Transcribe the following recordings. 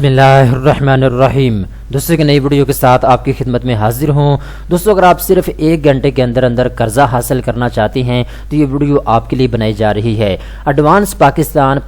बिस्मिल्लाहिर्रहमानिर्रहीम। दोस्तों की नई वीडियो के साथ आपकी खिदमत में हाजिर हूँ। दोस्तों अगर आप सिर्फ 1 घंटे के अंदर अंदर कर्जा हासिल करना चाहते हैं तो ये वीडियो आपके लिए बनाई जा रही है। एडवांस पाकिस्तान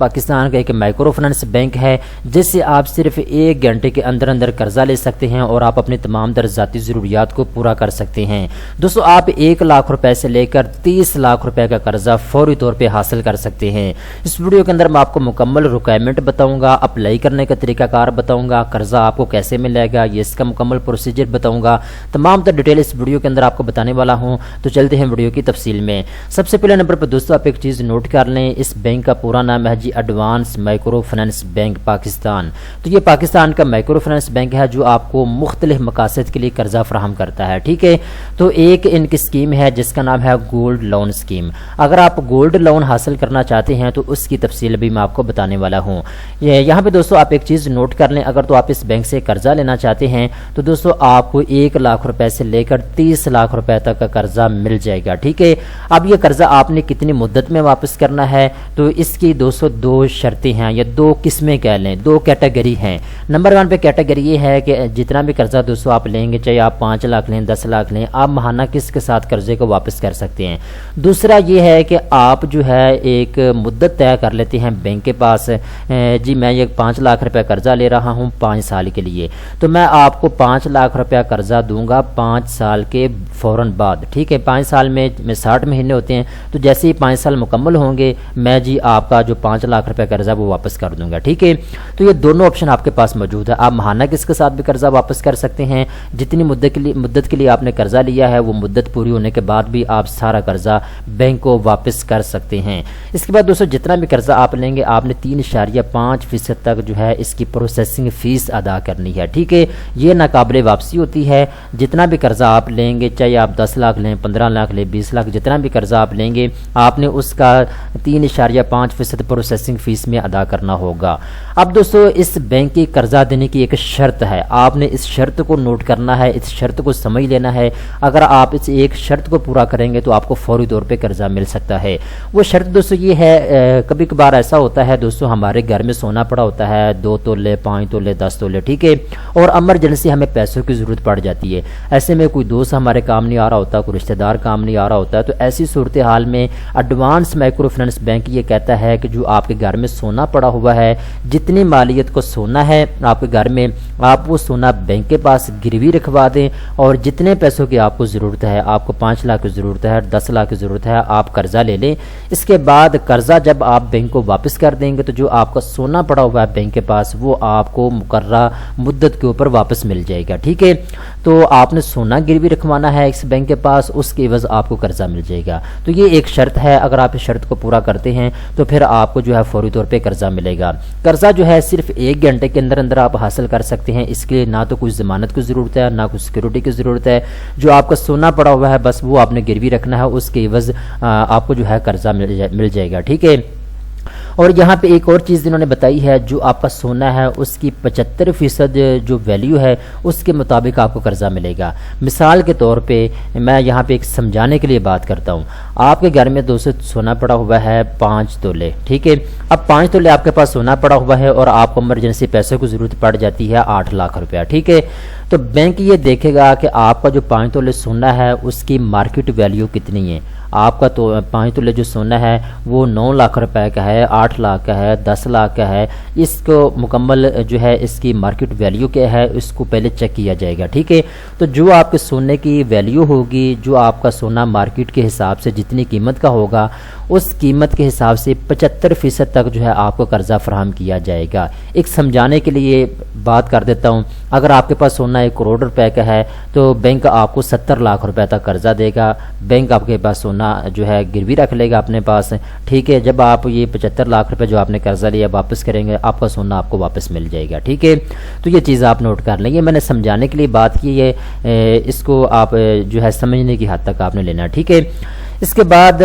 का एक माइक्रो फाइनेंस बैंक है जिससे आप सिर्फ 1 घंटे के अंदर अंदर कर्जा ले सकते हैं और आप अपनी तमाम ज़ाती ज़रूरियात को पूरा कर सकते हैं। दोस्तों आप 1 लाख रुपए से लेकर 30 लाख रुपए का कर्जा फौरी तौर पर हासिल कर सकते हैं। इस वीडियो के अंदर मैं आपको मुकम्मल रिक्वायरमेंट बताऊँगा, अप्लाई करने का तरीकाकार बताऊँगा, कर्जा आपको कैसे मिलेगा ये इसका मुकम्मल प्रोसीजर बताऊंगा। तमाम डिटेल इस वीडियो के अंदर आपको बताने वाला हूं। तो चलते हैं वीडियो की तफसील में। सबसे पहले नंबर पर दोस्तों आप एक चीज़ नोट कर लें, इस बैंक का पूरा नाम है जी advance micro finance bank Pakistan. तो ये पाकिस्तान का माइक्रो फाइनेंस बैंक है जो आपको मुख्तलिफ मकासद के लिए कर्जा फराहम करता है। ठीक है, तो एक इनकी स्कीम है जिसका नाम है गोल्ड लोन स्कीम। अगर आप गोल्ड लोन हासिल करना चाहते हैं तो उसकी तफसील भी मैं आपको बताने वाला हूँ। यहाँ पे दोस्तों आप एक चीज़ नोट कर लें, अगर तो आप इस बैंक से कर्जा लेना चाहते हैं तो दोस्तों आपको 1 लाख रुपए से लेकर 30 लाख रुपए तक का कर्जा मिल जाएगा। ठीक है, अब ये कर्जा आपने कितनी मुद्दत में वापस करना है तो इसकी दोस्तों 2 शर्तें हैं या 2 किस्में कह लें, 2 कैटेगरी हैं। नंबर 1 पे कैटेगरी ये है कि जितना भी कर्जा दोस्तों आप लेंगे, चाहे आप 5 लाख लें 10 लाख लें, आप माहाना किस्त के साथ कर्जे को वापस कर सकते हैं। दूसरा ये है कि आप जो है एक मुद्दत तय कर लेते हैं बैंक के पास, जी मैं ये 5 लाख रुपए कर्जा ले रहा हूँ 5 साल के लिए, तो मैं आपको 5 लाख रुपया कर्जा दूंगा 5 साल के फौरन बाद। ठीक है, 5 साल में 60 महीने होते हैं, तो जैसे ही 5 साल मुकम्मल होंगे मैं जी आपका जो 5 लाख रुपया कर्जा वो वापस कर दूंगा। ठीक है, तो ये दोनों ऑप्शन आपके पास मौजूद है। आप माहाना किस्त के साथ भी कर्जा वापस कर सकते हैं, जितनी मुद्दत के लिए आपने कर्जा लिया है वो मुद्दत पूरी होने के बाद भी आप सारा कर्जा बैंक को वापस कर सकते हैं। इसके बाद दोस्तों जितना भी कर्जा आप लेंगे आपने 3.5% तक जो है इसकी प्रोसेसिंग फीस अदा करनी है। ठीक है, ये नाकाबिले वापसी होती है। जितना भी कर्जा आप लेंगे, चाहे आप 10 लाख लें 15 लाख लें 20 लाख, जितना भी कर्जा आप लेंगे आपने उसका 3.5% प्रोसेसिंग फीस में अदा करना होगा। अब दोस्तों इस बैंक की कर्जा देने की एक शर्त है, आपने इस शर्त को नोट करना है, इस शर्त को समझ लेना है। अगर आप इस एक शर्त को पूरा करेंगे तो आपको फौरी तौर पे कर्जा मिल सकता है। वो शर्त दोस्तों ये है, कभी कभार ऐसा होता है दोस्तों हमारे घर में सोना पड़ा होता है 2 तोले 5 तोले 10 तोले, ठीक है, और इमरजेंसी हमें पैसों की ज़रूरत पड़ जाती है। ऐसे में कोई दोस्त हमारे काम नहीं आ रहा होता, कोई रिश्तेदार काम नहीं आ रहा होता है, तो ऐसी सूरत हाल में एडवांस माइक्रो फाइनेंस बैंक ये कहता है कि जो आपके घर में सोना पड़ा हुआ है, जितनी मालियत को सोना है आपके घर में, आप वो सोना बैंक के पास गिरवी रखवा दें और जितने पैसों की आपको ज़रूरत है, आपको 5 लाख की ज़रूरत है 10 लाख की ज़रूरत है, आप कर्जा ले लें। इसके बाद कर्जा जब आप बैंक को वापस कर देंगे तो जो आपका सोना पड़ा हुआ है बैंक के पास वो आपको मुकर्रा मुद्दत के ऊपर वापस मिल जाएगा। ठीक है, तो आपने सोना गिरवी रखवाना है इस बैंक के पास, उसके एवज आपको कर्जा मिल जाएगा। तो ये एक शर्त है, अगर आप इस शर्त को पूरा करते हैं तो फिर आपको जो है फौरी तौर पे कर्जा मिलेगा। कर्जा जो है सिर्फ 1 घंटे के अंदर अंदर आप हासिल कर सकते हैं। इसके लिए ना तो कोई ज़मानत की ज़रूरत है ना कोई सिक्योरिटी की ज़रूरत है। जो आपका सोना पड़ा हुआ है बस वो आपने गिरवी रखना है, उसके एवज आपको जो है कर्जा मिल जाएगा। ठीक है, और यहाँ पे एक और चीज़ इन्होंने बताई है, जो आपका सोना है उसकी 75% जो वैल्यू है उसके मुताबिक आपको कर्जा मिलेगा। मिसाल के तौर पे मैं यहाँ पे एक समझाने के लिए बात करता हूँ। आपके घर में दोस्तों सोना पड़ा हुआ है 5 तोले, ठीक है, अब 5 तोले आपके पास सोना पड़ा हुआ है और आपको इमरजेंसी पैसों की ज़रूरत पड़ जाती है 8 लाख रुपया। ठीक है, तो बैंक ये देखेगा कि आपका जो 5 तोले सोना है उसकी मार्केट वैल्यू कितनी है। आपका तो 5 तोले जो सोना है वो 9 लाख रुपए का है, 8 लाख का है, 10 लाख का है, इसको मुकम्मल जो है इसकी मार्केट वैल्यू क्या है इसको पहले चेक किया जाएगा। ठीक है, तो जो आपके सोने की वैल्यू होगी, जो आपका सोना मार्केट के हिसाब से जितनी कीमत का होगा उस कीमत के हिसाब से 75% तक जो है आपको कर्जा फराहम किया जाएगा। एक समझाने के लिए बात कर देता हूँ, अगर आपके पास सोना 1 करोड़ रुपए का है तो बैंक आपको 70 लाख रुपए तक कर्जा देगा। बैंक आपके पास सोना जो है गिरवी रख लेगा अपने पास। ठीक है, जब आप ये 75 लाख रुपए जो आपने कर्जा लिया वापस करेंगे आपका सोना आपको वापस मिल जाएगा। ठीक है, तो ये चीज़ आप नोट कर लेंगे, मैंने समझाने के लिए बात की है, इसको आप जो है समझने की हद तक आपने लेना। ठीक है, اس کے بعد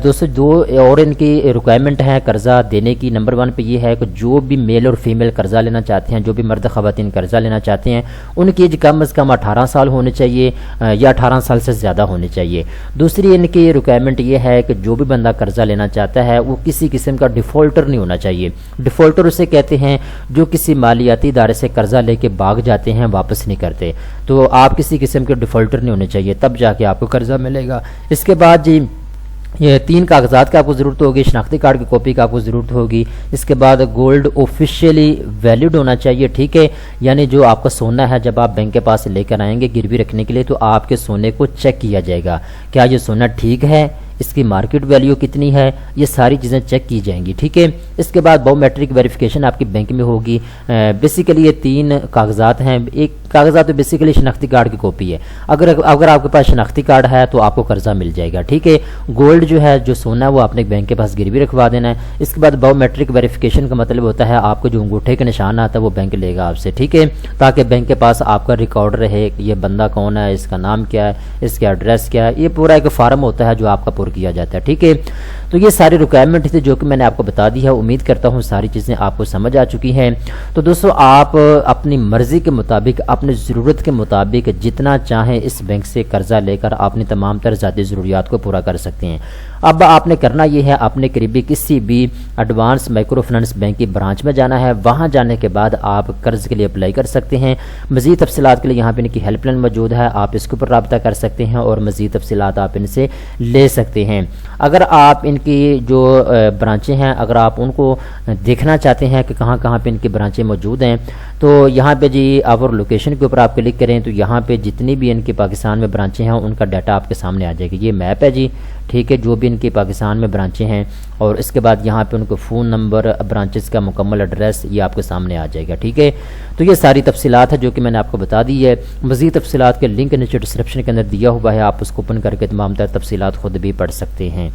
دوستوں دو اور ان کی ریکوائرمنٹ ہے قرضہ دینے کی. نمبر 1 پہ یہ ہے کہ جو بھی میل اور فیمیل قرضہ لینا چاہتے ہیں, جو بھی مرد خواتین قرضہ لینا چاہتے ہیں, ان کی ایج کم از کم 18 سال ہونے چاہیے یا 18 سال سے زیادہ ہونے چاہیے. دوسری ان کی ریکوائرمنٹ یہ ہے کہ جو بھی بندہ قرضہ لینا چاہتا ہے وہ کسی قسم کا ڈیفالٹر نہیں ہونا چاہیے. ڈیفالٹر اسے کہتے ہیں جو کسی مالیاتی ادارے سے قرضہ لے کے بھاگ جاتے ہیں, واپس نہیں کرتے. تو آپ کسی قسم کے ڈیفالٹر نہیں ہونے چاہیے, تب جا کے آپ کو قرضہ ملے گا. اس کے بعد جی یہ 3 کاغذات کی آپ کو ضرورت ہوگی. شناختی کارڈ کی کاپی کا آپ کو ضرورت ہوگی. اس کے بعد گولڈ آفیشیلی ویلڈ ہونا چاہیے, ٹھیک ہے, یعنی جو آپ کا سونا ہے جب آپ بینک کے پاس لے کر آئیں گے گروی رکھنے کے لیے تو آپ کے سونے کو چیک کیا جائے گا, کیا یہ سونا ٹھیک ہے, اس کی مارکیٹ ویلیو کتنی ہے, یہ ساری چیزیں چیک کی جائیں گی, ٹھیک ہے. اس کے بعد باؤ میٹرک ویریفیکیشن آپ کی بینک میں ہوگی. بیسیکلی یہ 3 کاغذات ہیں. ایک کاغذات تو بیسیکلی شناختی کارڈ کی کاپی ہے. اگر آپ کے پاس شناختی کارڈ ہے تو آپ کو قرضہ مل جائے گا, ٹھیک ہے. گولڈ جو ہے جو سونا ہے وہ اپنے بینک کے پاس گروی رکھوا دینا ہے. اس کے بعد باؤ میٹرک ویریفیکیشن کا مطلب ہوتا ہے آپ کو جو انگوٹھے کا نشان آتا ہے وہ بینک لے گا آپ سے, ٹھیک ہے, تاکہ بینک کے پاس آپ کا ریکارڈ رہے کہ یہ بندہ کون ہے, اس کا نام کیا ہے, اس کا ایڈریس کیا ہے. یہ پورا ایک فارم ہوتا ہے جو آپ کا پر کیا جاتا ہے, ٹھیک ہے. تو یہ ساری ریکوائرمنٹ تھی جو کہ میں نے آپ کو بتا دی ہے. امید کرتا ہوں ساری چیزیں آپ کو سمجھ آ چکی ہیں. تو دوستو آپ اپنی مرضی کے مطابق, اپنی ضرورت کے مطابق جتنا چاہیں اس بینک سے قرضہ لے کر اپنی تمام تر ذاتی ضروریات کو پورا کر سکتے ہیں. اب آپ نے کرنا یہ ہے, اپنے قریبی کسی بھی ایڈوانس مائکرو فنانس بینک کی برانچ میں جانا ہے. وہاں جانے کے بعد آپ قرض کے لیے اپلائی کر سکتے ہیں. مزید تفصیلات کے لیے یہاں پہ ان کی ہیلپ لائن موجود ہے, آپ اس کے اوپر رابطہ کر سکتے ہیں اور مزید تفصیلات آپ ان سے لے سکتے ہیں. اگر آپ ان کی جو برانچیں ہیں اگر آپ ان کو دیکھنا چاہتے ہیں کہ کہاں کہاں پہ ان کی برانچیں موجود ہیں تو یہاں پہ جی آور لوکیشن کے اوپر آپ کلک کریں تو یہاں پہ جتنی بھی ان کی پاکستان میں برانچیں ہیں ان کا ڈیٹا آپ کے سامنے آ جائے گا. یہ میپ ہے جی, ٹھیک ہے, جو بھی ان کی پاکستان میں برانچیں ہیں, اور اس کے بعد یہاں پہ ان کو فون نمبر, برانچز کا مکمل ایڈریس یہ آپ کے سامنے آ جائے گا, ٹھیک ہے. تو یہ ساری تفصیلات ہے جو کہ میں نے آپ کو بتا دی ہے. مزید تفصیلات کے لنک نیچے ڈسکرپشن کے اندر دیا ہوا ہے, آپ اس کو اوپن کر کے تمام تر تفصیلات خود بھی پڑھ سکتے ہیں.